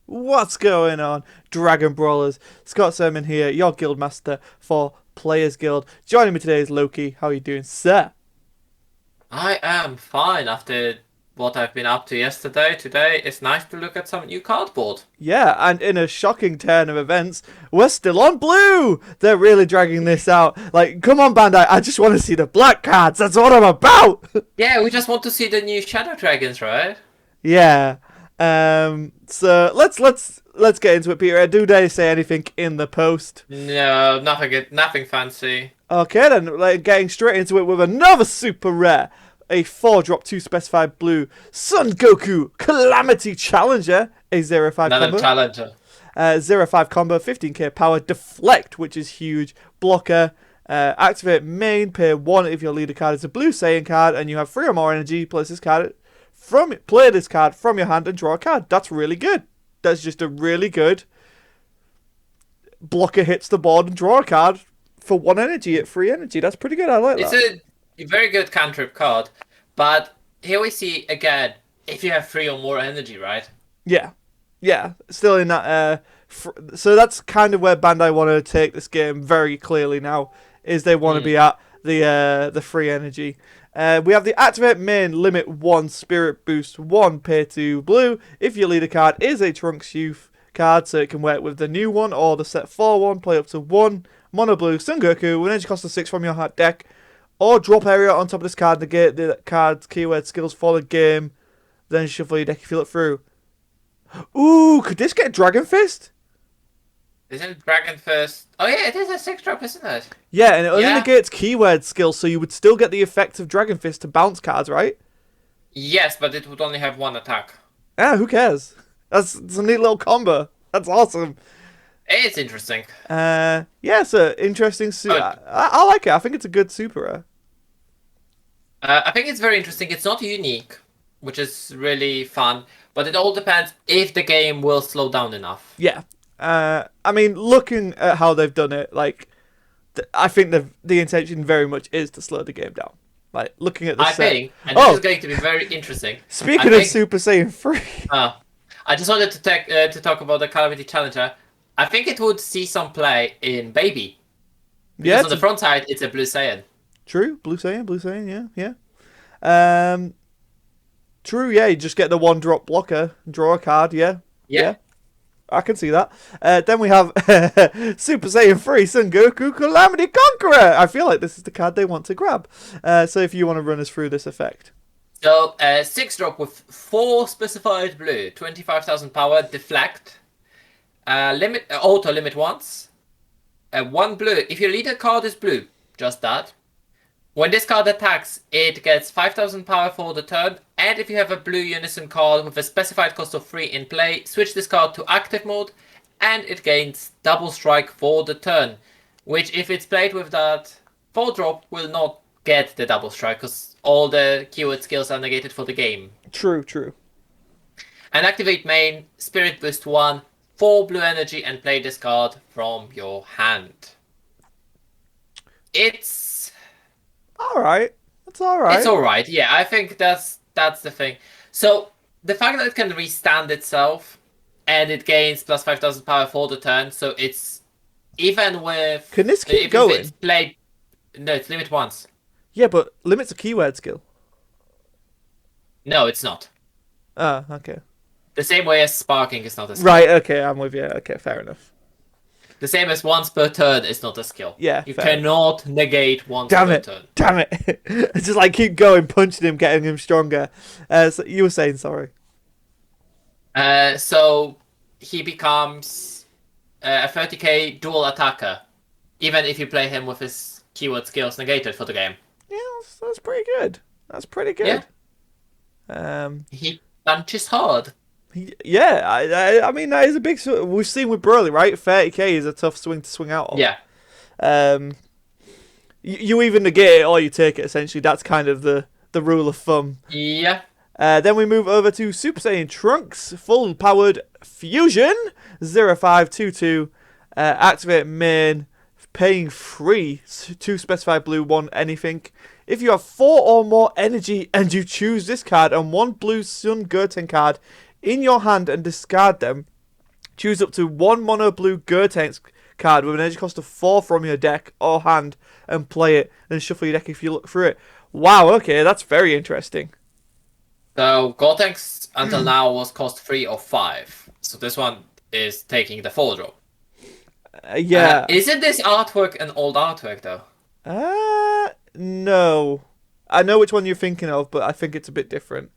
What's going on, Dragon Brawlers? Scott Sermon here, your guildmaster for Players Guild. Joining me today is Loki. How are you doing, sir? I am fine after what I've been up to yesterday. Today it's nice to look at some new cardboard. Yeah, and in a shocking turn of events, we're still on blue! They're really dragging this out. Like, come on, Bandai, I just want to see the black cards. That's what I'm about! Yeah, we just want to see the new Shadow Dragons, right? Yeah. So let's get into it, Peter. Do they say anything in the post? No, nothing fancy. Okay, then, like, getting straight into it with another super rare. A 4-drop 2 specified blue Sun Goku Calamity Challenger. A 0-5 Another combo. challenger. 0-5 combo, 15k power. Deflect, which is huge. Blocker. Activate main, pay 1 if your leader card is a blue Saiyan card and you have 3 or more energy. Play this card from your hand and draw a card. That's really good. That's just a really good blocker hits the board and draw a card for 1 energy at 3 energy. That's pretty good. I like It's that. a very good cantrip card, but here we see again if you have three or more energy, right? Yeah, yeah. Still in that. So that's kind of where Bandai want to take this game very clearly now. Is they want to Hmm. be at the free energy. We have the activate main limit 1 spirit boost 1 pay 2 blue if your leader card is a Trunks Youth card, so it can work with the new one or the set 4 one. Play up to 1 mono blue Sun Goku with energy cost of 6 from your hard deck, or drop area on top of this card. Negate the card's keyword skills for the game. Then shuffle your deck if you look through. Ooh, could this get Dragon Fist? Isn't Dragon first? Oh yeah, it is a 6-drop, isn't it? Yeah, and it only Yeah. negates keyword skills, so you would still get the effect of Dragon Fist to bounce cards, right? Yes, but it would only have one attack. Yeah, who cares? That's a neat little combo. That's awesome. It's interesting. Yeah, so interesting. Oh, I like it. I think it's a good super rare. I think it's very interesting. It's not unique, which is really fun, but it all depends if the game will slow down enough. Yeah. I mean, looking at how they've done it, like, I think the intention very much is to slow the game down. Like, looking at the I set. think, and this is Oh, going to be very interesting. I speaking of think, Super Saiyan 3. I just wanted to talk about the Calamity Challenger. I think it would see some play in Baby Yeah, because on the front side it's a Blue Saiyan. true. Blue Saiyan, yeah, yeah. True, yeah, you just get the 1-drop blocker, draw a card, yeah. Yeah. Yeah, I can see that. Then we have Super Saiyan 3 Son Goku Calamity Conqueror. I feel like this is the card they want to grab. So if you want to run us through this effect. So 6-drop with 4 specified blue, 25,000 power, deflect, limit auto limit once, 1 blue. If your leader card is blue, just that. When this card attacks, it gets 5,000 power for the turn, and if you have a blue unison card with a specified cost of 3 in play, switch this card to active mode, and it gains double strike for the turn, which if it's played with that 4-drop will not get the double strike, because all the keyword skills are negated for the game. True, true. And activate main, Spirit Boost 1, 4 blue energy, and play this card from your hand. It's All right. That's all right. It's all right. Yeah, I think that's the thing. So the fact that it can restand itself and it gains plus 5,000 power for the turn, so it's even with Can this keep if it's going? played. No, it's limit once. Yeah, but limits a keyword skill. No, it's not. Ah, okay. The same way as sparking is not a skill. Right, okay, I'm with you. Okay, fair enough. The same as once per turn is not a skill. Yeah, You fair. cannot negate once Damn per it! turn. Damn it! It's just like keep going, punching him, getting him stronger. So you were saying sorry. So he becomes a 30k dual attacker, even if you play him with his keyword skills negated for the game. Yeah, that's pretty good. That's pretty Yeah. good. Um, He punches hard. yeah, I mean that is a big. We've seen with Broly, right? 30k is a tough swing to swing out of. Yeah. Um, you either negate it or you take it. Essentially, that's kind of the rule of thumb. Yeah. Then we move over to Super Saiyan Trunks, full powered fusion 0522. Activate main, paying 3 to specify blue 1 anything. If you have 4 or more energy and you choose this card and 1 blue Sun Goten card in your hand and discard them, Choose up to one mono blue gotenks card with an energy cost of 4 from your deck or hand and play it. Then shuffle your deck if you look through it. Wow, okay, that's very interesting. So gotenks until now was cost 3 or 5. So this one is taking the 4 drop. Yeah. Isn't this artwork an old artwork though? No. I know which one you're thinking of, but I think it's a bit different.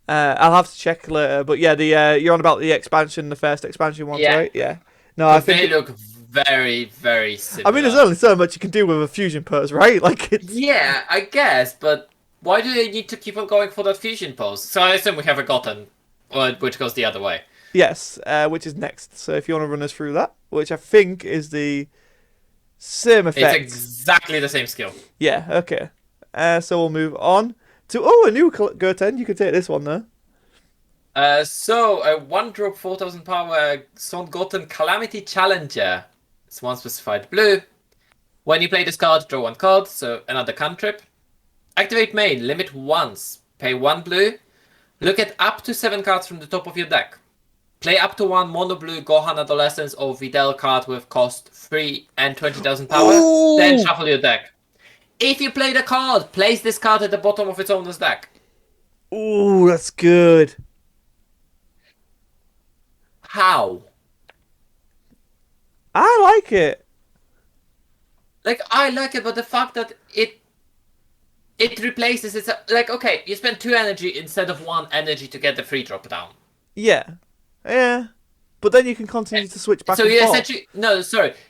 I'll have to check later, but yeah, the you're on about the expansion, the first expansion ones, Yeah. right? Yeah. No, I think They look very, very similar. I mean, there's only so much you can do with a fusion pose, right? Like it's Yeah, I guess, but why do they need to keep on going for that fusion pose? So I assume we have a Goten, which goes the other way. yes, which is next. So if you want to run us through that, which I think is the same effect. It's exactly the same skill. Yeah. Okay. So we'll move on to a new Goten. You can take this one though. So a 1-drop 4000 power Son Goten Calamity Challenger. It's one specified blue. When you play this card, draw 1 card, so another cantrip. Activate main, limit once. Pay 1 blue. Look at up to 7 cards from the top of your deck. Play up to 1 mono blue Gohan Adolescence or Videl card with cost 3 and 20,000 power. Ooh! Then shuffle your deck. If you play the card, place this card at the bottom of its owner's deck. Ooh, that's good. How? I like it. Like, I like it, but the fact that it replaces it's like, okay, you spend 2 energy instead of 1 energy to get the free drop down. Yeah. Yeah. But then you can continue to switch back So and you forth. essentially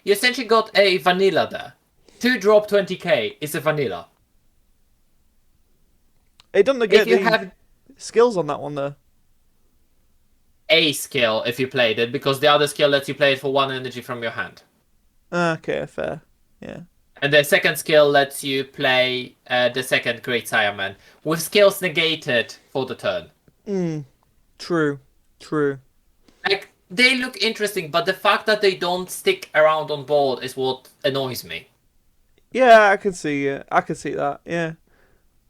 you essentially got a vanilla there. 2 drop 20k is a vanilla. It doesn't If get you the have skills on that one though. a skill if you played it, because the other skill lets you play it for 1 energy from your hand. Okay, fair. Yeah. And the second skill lets you play the second Great Saiyaman with skills negated for the turn. True. True. Like, they look interesting, but the fact that they don't stick around on board is what annoys me. Yeah, I can see it. I can see that. Yeah.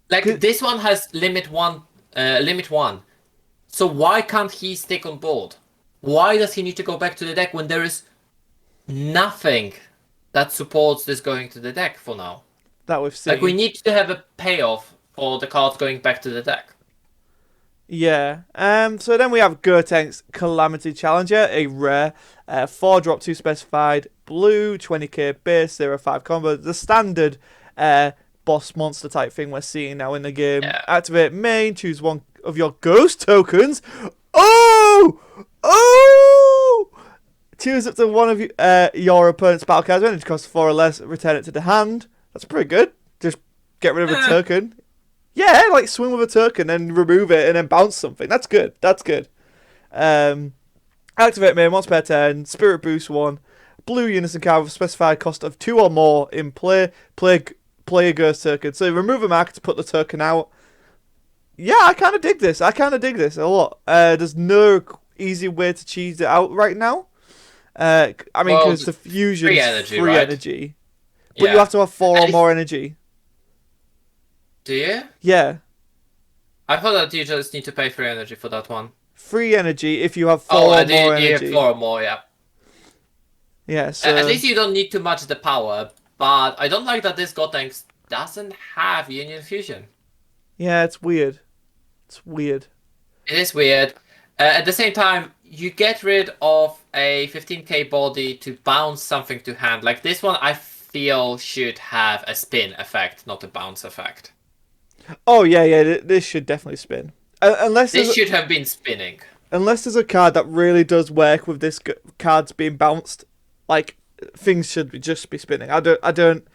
Like, Could- this one has limit one. So why can't he stick on board? Why does he need to go back to the deck when there is nothing that supports this going to the deck for now? That we've seen. Like, we need to have a payoff for the cards going back to the deck. Yeah. So then we have Gotenks Calamity Challenger, a rare 4-drop 2 specified blue 20k base 0-5 combo. The standard boss monster type thing we're seeing now in the game. Yeah. Activate main, choose one of your ghost tokens. Oh! Choose up to one of your opponent's battle cards. When it costs 4 or less, return it to the hand. That's pretty good. Just get rid of a token. Yeah, like swing with a token and remove it and then bounce something. That's good. That's good. Activate main once per turn. Spirit boost 1. Blue unison card with a specified cost of 2 or more in play. Play a ghost token. So remove a marker to put the token out. Yeah, I kind of dig this. I kind of dig this a lot. There's no easy way to cheese it out right now. I mean, because the fusion is free right? energy. But you have to have 4 or more energy. Do you? Yeah. I thought that you just need to pay 3 energy for that one. Free energy if you have 4 Oh, or and more you have energy. 4 or more, yeah. Yeah, so... At least you don't need too much the power, but I don't like that this Gotenks doesn't have Union Fusion. Yeah, it's weird. It's weird. It is weird. At the same time, you get rid of a 15k body to bounce something to hand. Like this one, I feel should have a spin effect, not a bounce effect. Oh, yeah, this should definitely spin. Unless this should have been spinning. Unless there's a card that really does work with this cards being bounced, like, things should just be spinning. I don't...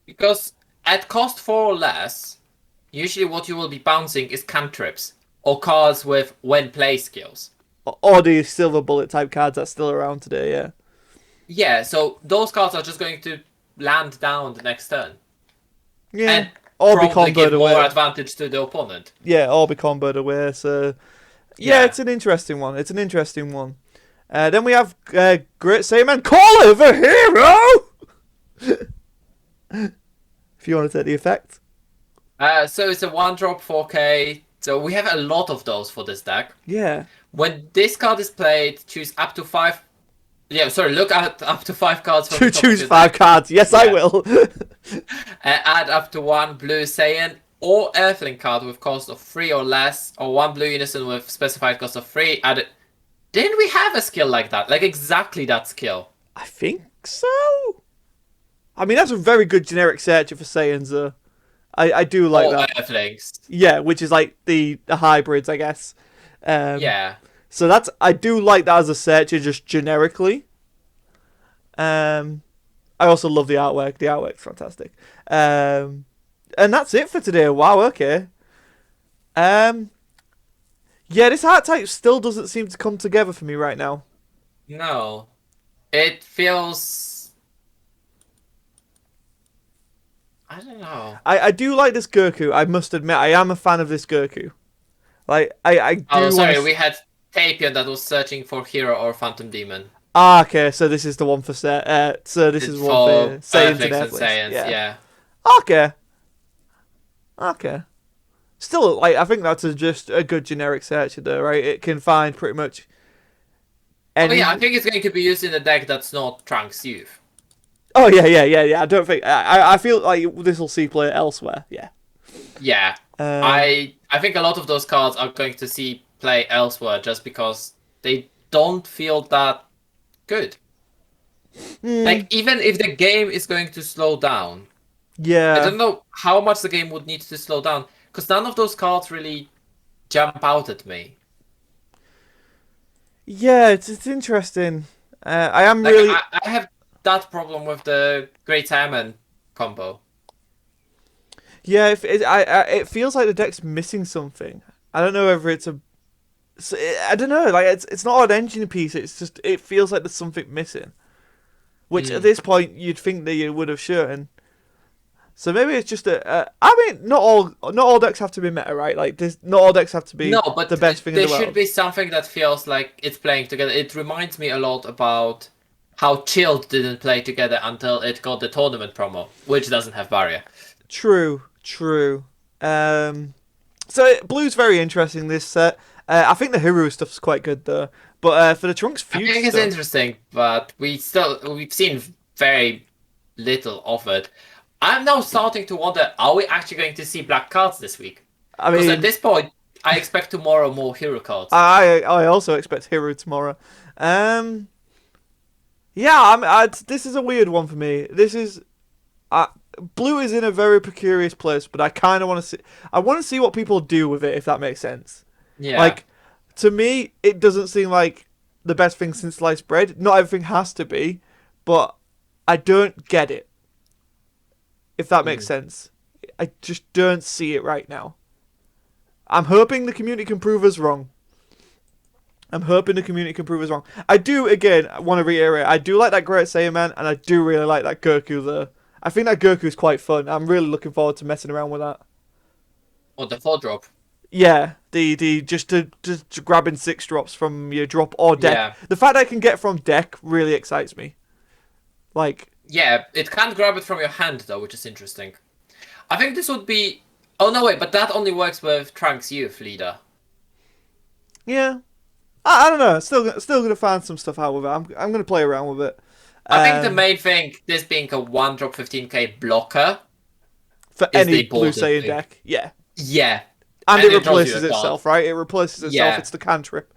Because at cost 4 or less, usually what you will be bouncing is cantrips or cards with when play skills. Or the silver bullet type cards that's still around today, yeah. Yeah, so those cards are just going to land down the next turn. Yeah. And or be probably give comboed more away. advantage to the opponent. Yeah, or be comboed away, so... Yeah, it's an interesting one. It's an interesting one. Then we have Great Saiyaman Call Over Hero! If you want to take the effect. So it's a 1-drop 4k So we have a lot of those for this deck. Yeah. When this card is played, choose up to five. Yeah, sorry, look at up to five cards from the To top of choose your 5 deck. cards. Yes, I Yeah. will. Add up to one blue Saiyan or Earthling card with cost of 3 or less, or one blue unison with specified cost of 3. Add it. Didn't we have a skill like that? Like exactly that skill. I think so. I mean, that's a very good generic searcher for Saiyans, though. I do like Or that. Earthlings. Yeah, which is like the hybrids, I guess. Um, Yeah. so that's I do like that as a searcher, just generically. I also love the artwork. The artwork's fantastic. And that's it for today. Wow. Okay. Um, yeah, this archetype still doesn't seem to come together for me right now. No. It feels. I don't know. I do like this Goku. I must admit, I am a fan of this Goku. Like I Oh, do want sorry, to. we had Tapion that was searching for Hero or Phantom Demon. Ah, okay. So this is the one for so this is It's one for for Saiyans and Earthlings and Earthlings. Saiyans, Yeah. yeah. Okay. Okay. Still, like I think that's just a good generic searcher, though, right? It can find pretty much Oh any. yeah, I think it's going to be used in a deck that's not Trunks Youth. Oh yeah. I don't think I feel like this will see play elsewhere. Yeah. Yeah. Um. I think a lot of those cards are going to see play elsewhere just because they don't feel that good. Like even if the game is going to slow down, I Yeah. don't know how much the game would need to slow down because none of those cards really jump out at me. Yeah. It's interesting. I am Like really. I have that problem with the Great Salmon combo. Yeah. If it feels like the deck's missing something. I don't know whether it's a. I don't know. Like it's not an engine piece. It's just it feels like there's something missing. Which at Mm. this point you'd think that you would have shown. So maybe it's just I mean, not all decks have to be meta, right? Like, not all decks have to be No, but the best thing in there the should world. be something that feels like it's playing together. It reminds me a lot about how Chilled didn't play together until it got the tournament promo, which doesn't have barrier. True, true. Blue's very interesting this set. I think the Hero stuff's quite good though. But for the Trunks I feud think it's stuff, interesting, but we've seen very little of it. I'm now starting to wonder: are we actually going to see black cards this week? I Because at mean, this point, I expect tomorrow more hero cards. I also expect Hero tomorrow. Um, yeah, this is a weird one for me. This is uh, Blue is in a very precarious place, but I kind of want to see. I want to see what people do with it, if that makes sense. Yeah. Like, to me, it doesn't seem like the best thing since sliced bread. Not everything has to be, but I don't get it. If that makes sense. I just don't see it right now. I'm hoping the community can prove us wrong. I do, again, want to reiterate, I do like that Great Saiyan Man, and I do really like that Goku, though. I think that Goku's quite fun. I'm really looking forward to messing around with that. Or the 4-drop. Yeah, the just to grabbing 6 drops from your drop or deck. Yeah. The fact I can get from deck really excites me. Like, Yeah, it can't grab it from your hand though, which is interesting. I think this would be. Oh no, wait, but that only works with Trunks Youth leader. yeah, I don't know. Still gonna find some stuff out with it. I'm gonna play around with it. I think the Um, main thing, this being a 1-drop 15k blocker, for is any the Blue important Saiyan thing. deck, yeah. Yeah, And and it it draws you replaces a card. itself, right? It replaces itself. Yeah, It's the cantrip.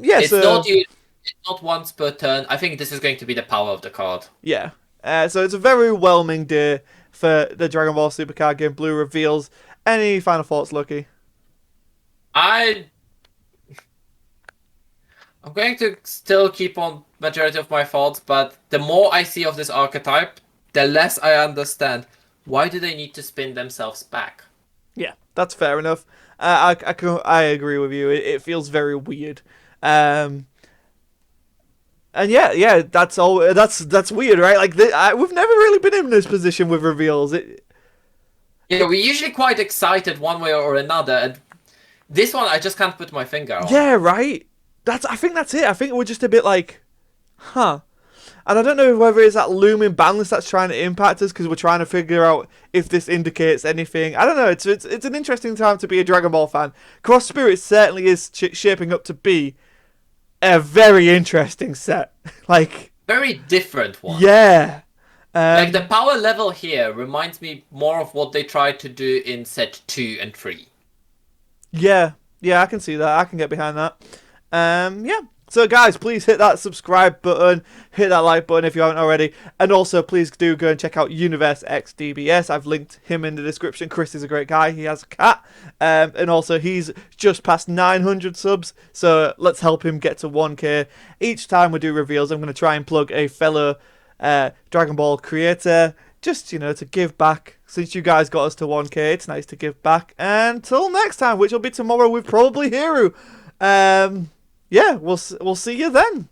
Yeah. it's So not you. It's not once per turn. I think this is going to be the power of the card. yeah. So it's a very whelming day for the Dragon Ball Supercard game. Blue reveals. Any final thoughts, Lucky? I I'm going to still keep on majority of my thoughts, but the more I see of this archetype, the less I understand. Why do they need to spin themselves back? Yeah, that's fair enough. I agree with you. It feels very weird. And yeah, that's all. That's weird, right? Like we've never really been in this position with reveals. Yeah, we're usually quite excited one way or another, and this one I just can't put my finger on. Yeah, right. I think that's it. I think we're just a bit like, huh. And I don't know whether it's that looming ban list that's trying to impact us because we're trying to figure out if this indicates anything. I don't know. It's an interesting time to be a Dragon Ball fan. Cross Spirit certainly is shaping up to be a very interesting set. Like, very different one. yeah. Like the power level here reminds me more of what they tried to do in set 2 and 3. Yeah, I can see that. I can get behind that. Yeah. So guys, please hit that subscribe button, hit that like button if you haven't already, and also please do go and check out Universe X DBS. I've linked him in the description. Chris is a great guy. He has a cat, and also he's just past 900 subs. So let's help him get to 1K. Each time we do reveals, I'm going to try and plug a fellow Dragon Ball creator, just to give back. Since you guys got us to 1K, it's nice to give back. Until next time, which will be tomorrow with probably Hiru. Yeah, we'll see you then.